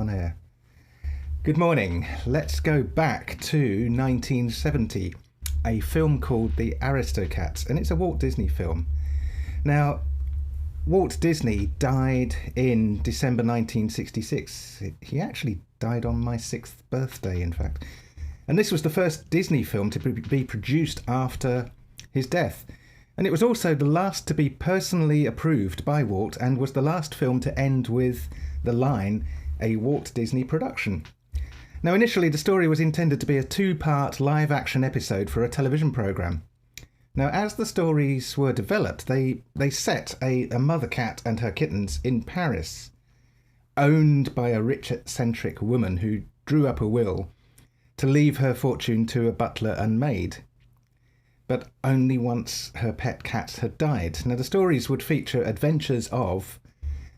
on air. Good morning. Let's go back to 1970, a film called The Aristocats, and it's a Walt Disney film. Now, Walt Disney died in December 1966. He actually died on my 6th birthday, in fact. And this was the first Disney film to be produced after his death. And it was also the last to be personally approved by Walt, and was the last film to end with the line, a Walt Disney production. Now, initially, the story was intended to be a 2-part live-action episode for a television programme. Now, as the stories were developed, they set a mother cat and her kittens in Paris, owned by a rich, eccentric woman who drew up a will to leave her fortune to a butler and maid, but only once her pet cats had died. Now, the stories would feature adventures of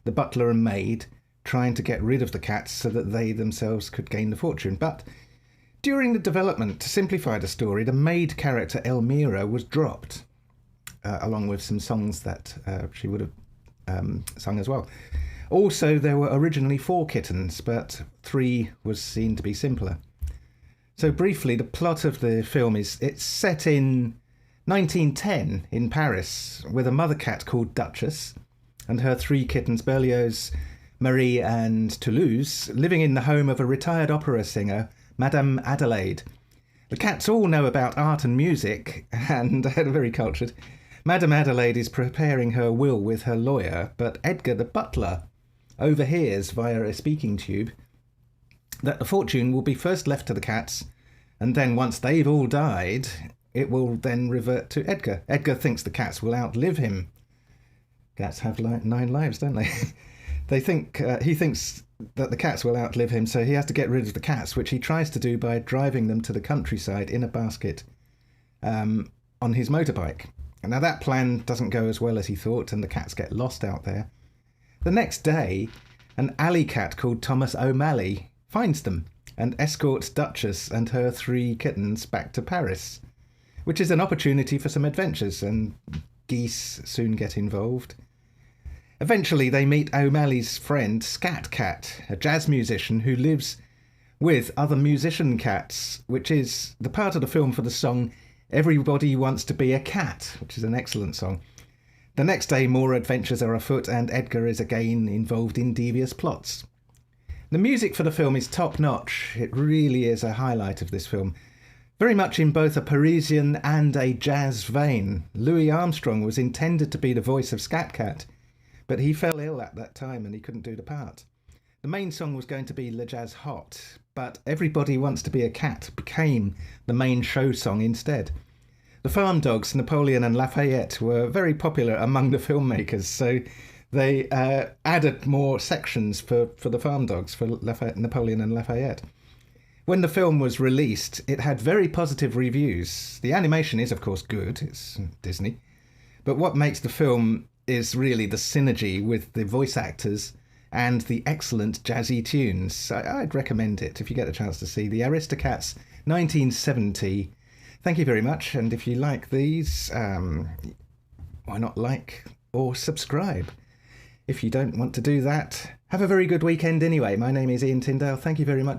the butler and maid trying to get rid of the cats so that they themselves could gain the fortune. But during the development, to simplify the story, the maid character Elmira was dropped, along with some songs that she would have sung as well. Also, there were originally 4 kittens, but 3 was seen to be simpler. So briefly, the plot of the film is it's set in 1910 in Paris with a mother cat called Duchess and her 3 kittens, Berlioz, Marie and Toulouse, living in the home of a retired opera singer, Madame Adelaide. The cats all know about art and music and are very cultured. Madame Adelaide is preparing her will with her lawyer, but Edgar the butler overhears via a speaking tube that the fortune will be first left to the cats, and then once they've all died, it will then revert to Edgar. Edgar thinks the cats will outlive him. Cats have 9 lives, don't they? He thinks that the cats will outlive him, so he has to get rid of the cats, which he tries to do by driving them to the countryside in a basket on his motorbike. Now, that plan doesn't go as well as he thought, and the cats get lost out there. The next day, an alley cat called Thomas O'Malley finds them and escorts Duchess and her 3 kittens back to Paris, which is an opportunity for some adventures, and geese soon get involved. Eventually, they meet O'Malley's friend, Scat Cat, a jazz musician who lives with other musician cats, which is the part of the film for the song Everybody Wants to Be a Cat, which is an excellent song. The next day, more adventures are afoot, and Edgar is again involved in devious plots. The music for the film is top-notch. It really is a highlight of this film, very much in both a Parisian and a jazz vein. Louis Armstrong was intended to be the voice of Scat Cat, but he fell ill at that time and he couldn't do the part. The main song was going to be Le Jazz Hot, but Everybody Wants to Be a Cat became the main show song instead. The Farm Dogs, Napoleon and Lafayette, were very popular among the filmmakers, so they added more sections for the Farm Dogs, for Napoleon and Lafayette. When the film was released, it had very positive reviews. The animation is, of course, good. It's Disney. But what makes the film is really the synergy with the voice actors and the excellent jazzy tunes. I'd recommend it if you get a chance to see The Aristocats, 1970. Thank you very much. And if you like these, why not like or subscribe? If you don't want to do that, have a very good weekend anyway. My name is K Tindale. Thank you very much.